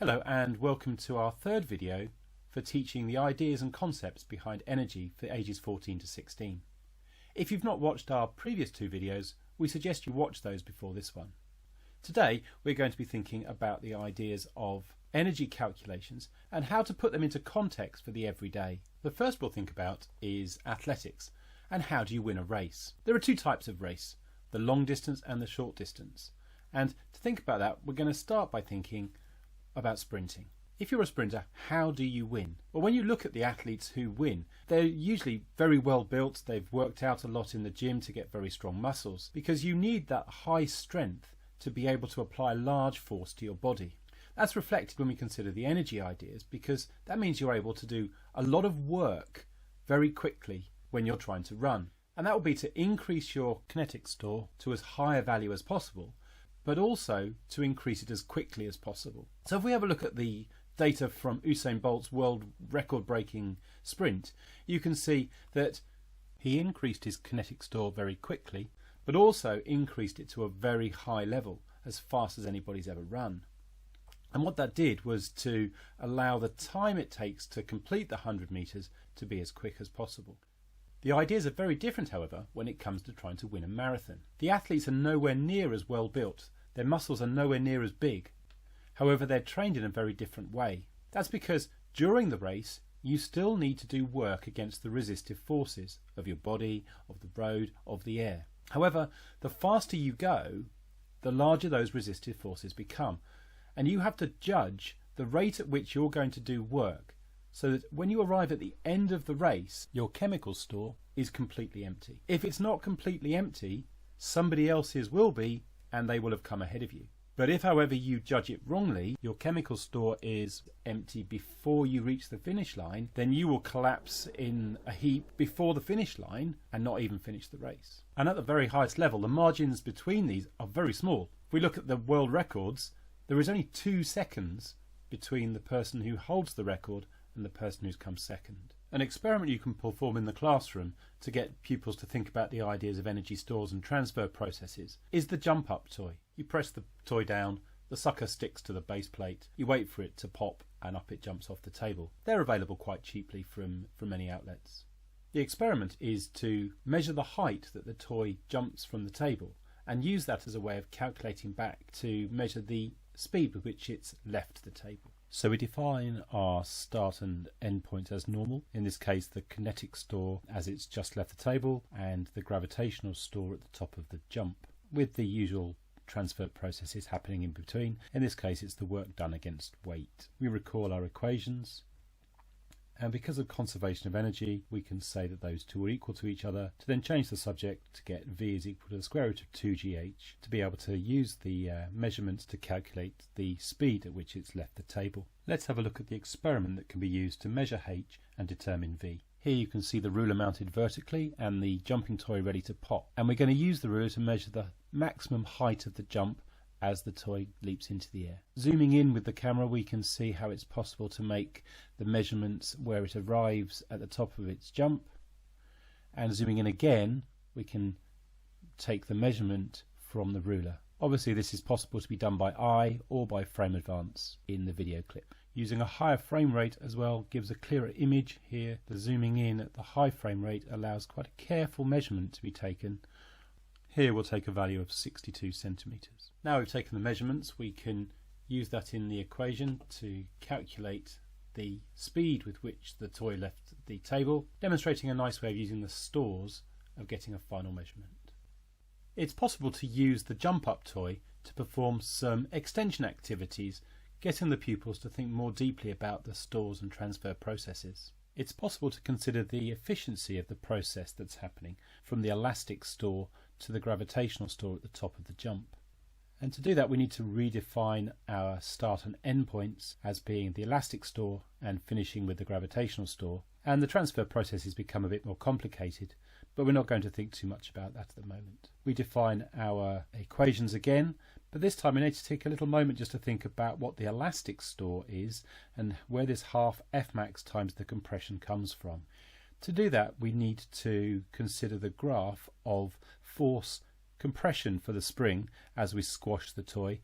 Hello and welcome to our third video for teaching the ideas and concepts behind energy for ages 14 to 16. If you've not watched our previous two videos, we suggest you watch those before this one. Today we're going to be thinking about the ideas of energy calculations and how to put them into context for the everyday. The first we'll think about is athletics and how do you win a race. There are two types of race, the long distance and the short distance. And to think about that, we're going to start by thinking about sprinting. If you're a sprinter, how do you win? Well, when you look at the athletes who win, they're usually very well built. They've worked out a lot in the gym to get very strong muscles, because you need that high strength to be able to apply large force to your body. That's reflected when we consider the energy ideas, because that means you're able to do a lot of work very quickly when you're trying to run. And that will be to increase your kinetic store to as high a value as possible, but also to increase it as quickly as possible. So if we have a look at the data from Usain Bolt's world record breaking sprint, you can see that he increased his kinetic store very quickly, but also increased it to a very high level, as fast as anybody's ever run. And what that did was to allow the time it takes to complete the 100 meters to be as quick as possible. The ideas are very different, however, when it comes to trying to win a marathon. The athletes are nowhere near as well built. Their muscles are nowhere near as big. However, they're trained in a very different way. That's because during the race, you still need to do work against the resistive forces of your body, of the road, of the air. However, the faster you go, the larger those resistive forces become. And you have to judge the rate at which you're going to do work, so that when you arrive at the end of the race, your chemical store is completely empty. If it's not completely empty, somebody else's will be, and they will have come ahead of you. But if, however, you judge it wrongly, your chemical store is empty before you reach the finish line, then you will collapse in a heap before the finish line and not even finish the race. And at the very highest level, the margins between these are very small. If we look at the world records, there is only 2 seconds between the person who holds the record and the person who's come second. An experiment you can perform in the classroom to get pupils to think about the ideas of energy stores and transfer processes is the jump up toy. You press the toy down, the sucker sticks to the base plate, you wait for it to pop and up it jumps off the table. They're available quite cheaply from many outlets. The experiment is to measure the height that the toy jumps from the table and use that as a way of calculating back to measure the speed with which it's left the table. So we define our start and end points as normal, in this case the kinetic store as it's just left the table and the gravitational store at the top of the jump, with the usual transfer processes happening in between. In this case it's the work done against weight. We recall our equations, and because of conservation of energy we can say that those two are equal to each other, to then change the subject to get V is equal to the square root of 2gh, to be able to use the measurements to calculate the speed at which it's left the table. Let's have a look at the experiment that can be used to measure h and determine V. Here you can see the ruler mounted vertically and the jumping toy ready to pop, and we're going to use the ruler to measure the maximum height of the jump as the toy leaps into the air. Zooming in with the camera we can see how it's possible to make the measurements where it arrives at the top of its jump, and zooming in again we can take the measurement from the ruler. Obviously this is possible to be done by eye or by frame advance in the video clip. Using a higher frame rate as well gives a clearer image. Here the zooming in at the high frame rate allows quite a careful measurement to be taken. Here we'll take a value of 62 centimeters. Now we've taken the measurements, we can use that in the equation to calculate the speed with which the toy left the table, demonstrating a nice way of using the stores of getting a final measurement. It's possible to use the jump up toy to perform some extension activities, getting the pupils to think more deeply about the stores and transfer processes. It's possible to consider the efficiency of the process that's happening from the elastic store to the gravitational store at the top of the jump. And to do that we need to redefine our start and end points as being the elastic store and finishing with the gravitational store, and the transfer processes become a bit more complicated, but we're not going to think too much about that at the moment. We define our equations again, but this time we need to take a little moment just to think about what the elastic store is and where this half Fmax times the compression comes from. To do that we need to consider the graph of force compression for the spring as we squash the toy.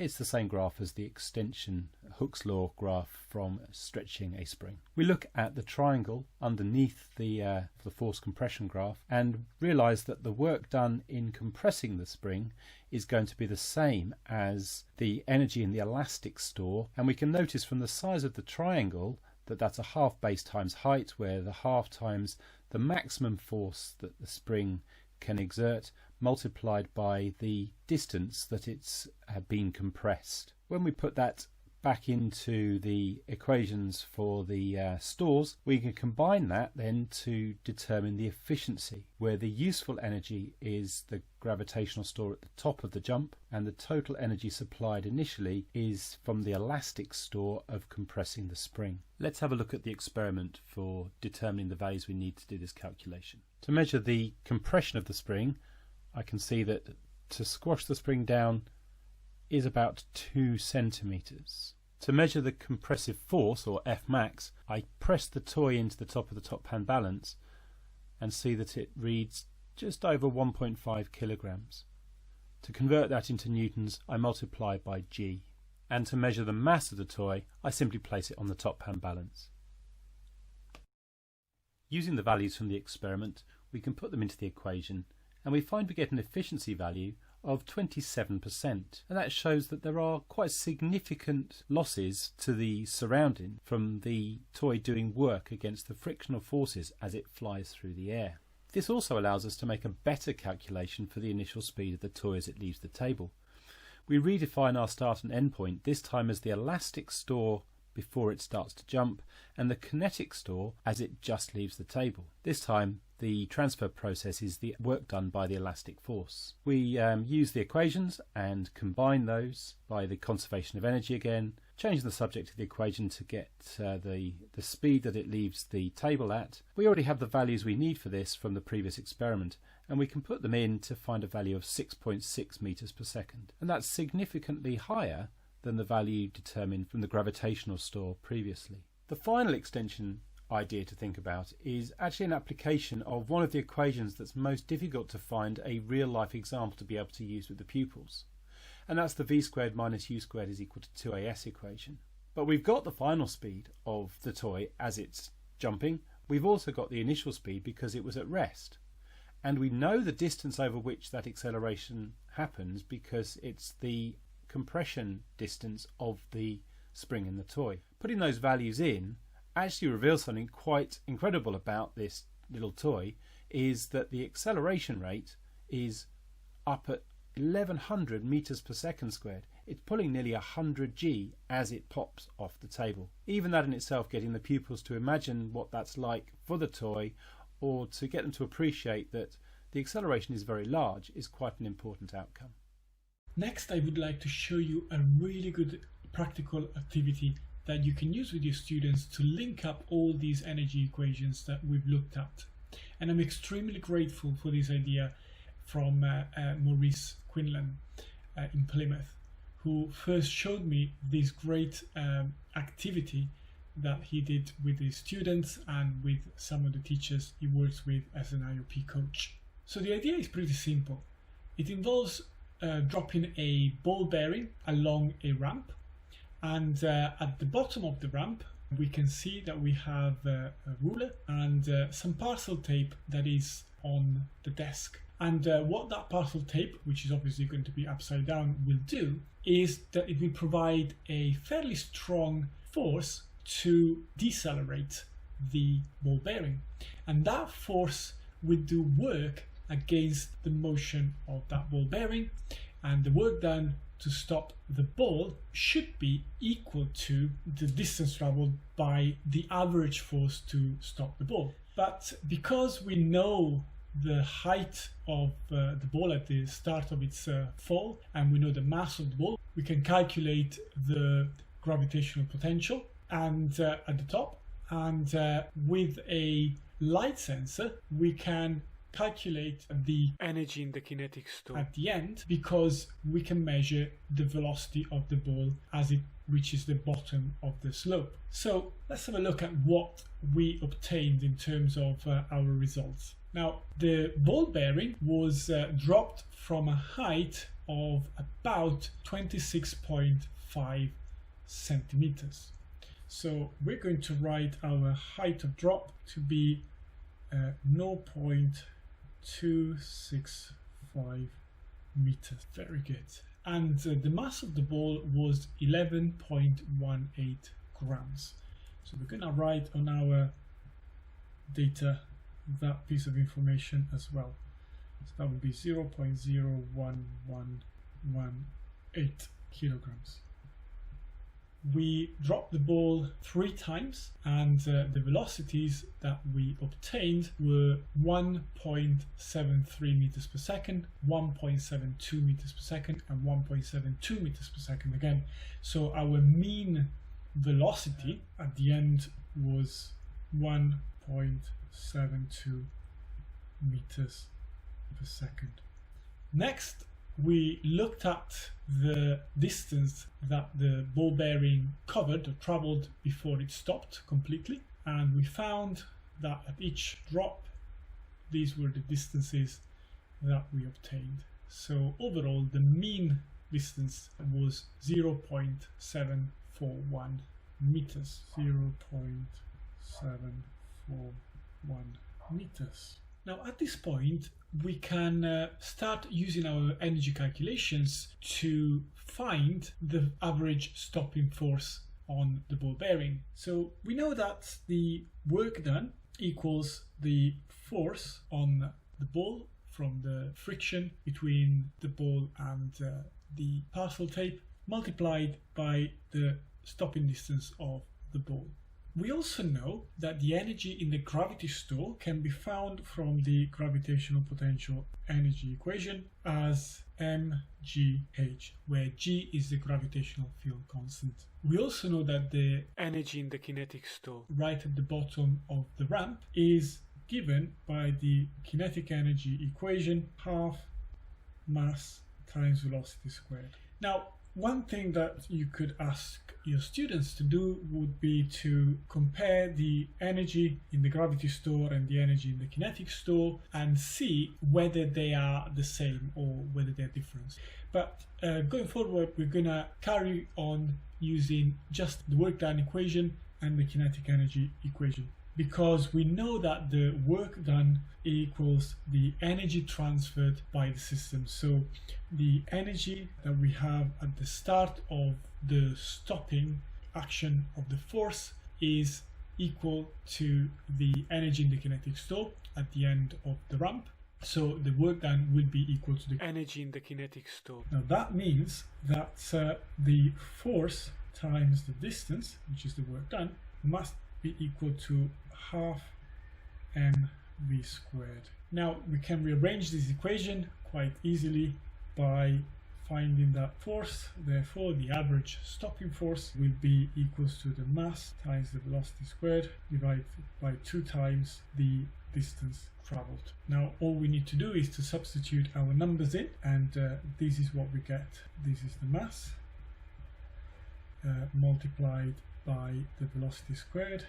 It's the same graph as the extension Hooke's law graph from stretching a spring. We look at the triangle underneath the force compression graph and realise that the work done in compressing the spring is going to be the same as the energy in the elastic store, and we can notice from the size of the triangle that that's a half base times height, where the half times the maximum force that the spring can exert multiplied by the distance that it's been compressed. When we put that back into the equations for the stores, we can combine that then to determine the efficiency, where the useful energy is the gravitational store at the top of the jump, and the total energy supplied initially is from the elastic store of compressing the spring. Let's have a look at the experiment for determining the values we need to do this calculation. To measure the compression of the spring, I can see that to squash the spring down is about 2 centimeters. To measure the compressive force, or F max, I press the toy into the top of the top hand balance and see that it reads just over 1.5 kilograms. To convert that into newtons, I multiply by G. And to measure the mass of the toy, I simply place it on the top hand balance. Using the values from the experiment, we can put them into the equation, and we find we get an efficiency value of 27%, and that shows that there are quite significant losses to the surrounding from the toy doing work against the frictional forces as it flies through the air. This also allows us to make a better calculation for the initial speed of the toy as it leaves the table. We redefine our start and end point, this time as the elastic store before it starts to jump, and the kinetic store as it just leaves the table. This time the transfer process is the work done by the elastic force. We use the equations and combine those by the conservation of energy again, change the subject of the equation to get the speed that it leaves the table at. We already have the values we need for this from the previous experiment, and we can put them in to find a value of 6.6 meters per second, and that's significantly higher than the value determined from the gravitational store previously. The final extension idea to think about is actually an application of one of the equations that's most difficult to find a real-life example to be able to use with the pupils, and that's the v squared minus u squared is equal to 2as equation. But we've got the final speed of the toy as it's jumping. We've also got the initial speed because it was at rest, and we know the distance over which that acceleration happens because it's the compression distance of the spring in the toy. Putting those values in actually reveals something quite incredible about this little toy, is that the acceleration rate is up at 1100 meters per second squared. It's pulling nearly 100 G as it pops off the table. Even that in itself, getting the pupils to imagine what that's like for the toy, or to get them to appreciate that the acceleration is very large, is quite an important outcome. Next, I would like to show you a really good practical activity that you can use with your students to link up all these energy equations that we've looked at. And I'm extremely grateful for this idea from Maurice Quinlan in Plymouth, who first showed me this great activity that he did with his students and with some of the teachers he works with as an IOP coach. So the idea is pretty simple. It involves dropping a ball bearing along a ramp, and at the bottom of the ramp we can see that we have a ruler and some parcel tape that is on the desk. And what that parcel tape, which is obviously going to be upside down, will do is that it will provide a fairly strong force to decelerate the ball bearing, and that force will do work against the motion of that ball bearing, and the work done to stop the ball should be equal to the distance traveled by the average force to stop the ball. But because we know the height of the ball at the start of its fall, and we know the mass of the ball, we can calculate the gravitational potential and at the top, and with a light sensor we can calculate the energy in the kinetic store at the end, because we can measure the velocity of the ball as it reaches the bottom of the slope. So let's have a look at what we obtained in terms of our results. Now, the ball bearing was dropped from a height of about 26.5 centimeters. So we're going to write our height of drop to be 0.265 meters. Very good. And the mass of the ball was 11.18 grams. So we're going to write on our data that piece of information as well. So that would be 0.01118 kilograms. We dropped the ball 3 times, and the velocities that we obtained were 1.73 meters per second, 1.72 meters per second, and 1.72 meters per second again. So our mean velocity at the end was 1.72 meters per second. Next, we looked at the distance that the ball bearing covered or traveled before it stopped completely, and we found that at each drop these were the distances that we obtained. So overall the mean distance was 0.741 meters. 0.741 meters. Now at this point we can start using our energy calculations to find the average stopping force on the ball bearing. So we know that the work done equals the force on the ball from the friction between the ball and the parcel tape multiplied by the stopping distance of the ball. We also know that the energy in the gravity store can be found from the gravitational potential energy equation as mgh, where g is the gravitational field constant. We also know that the energy in the kinetic store right at the bottom of the ramp is given by the kinetic energy equation, half mass times velocity squared. Now, one thing that you could ask your students to do would be to compare the energy in the gravity store and the energy in the kinetic store and see whether they are the same or whether they're different. But going forward, we're gonna carry on using just the work done equation and the kinetic energy equation, because we know that the work done equals the energy transferred by the system. So the energy that we have at the start of the stopping action of the force is equal to the energy in the kinetic store at the end of the ramp. So the work done will be equal to the energy in the kinetic store. Now that means that the force times the distance, which is the work done, must be equal to half mv squared. Now we can rearrange this equation quite easily by finding that force. Therefore the average stopping force will be equals to the mass times the velocity squared divided by 2 times the distance traveled. Now all we need to do is to substitute our numbers in, and this is what we get. This is the mass multiplied by the velocity squared,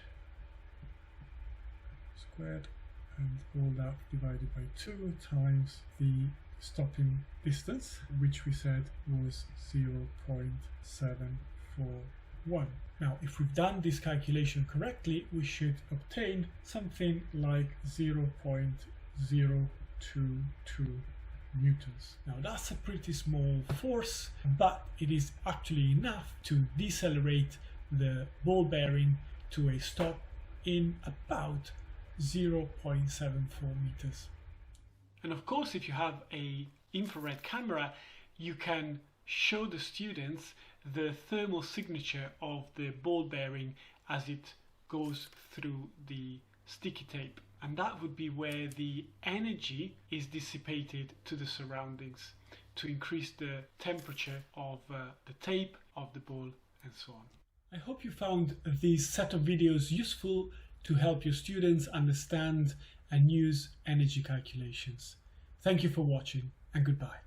and all that divided by 2 times the stopping distance, which we said was 0.741. Now if we've done this calculation correctly, we should obtain something like 0.022 newtons. Now that's a pretty small force, but it is actually enough to decelerate the ball bearing to a stop in about 0.74 meters. And of course, if you have an infrared camera, you can show the students the thermal signature of the ball bearing as it goes through the sticky tape, and that would be where the energy is dissipated to the surroundings to increase the temperature of the tape, of the ball, and so on. I hope you found these set of videos useful to help your students understand and use energy calculations. Thank you for watching, and goodbye.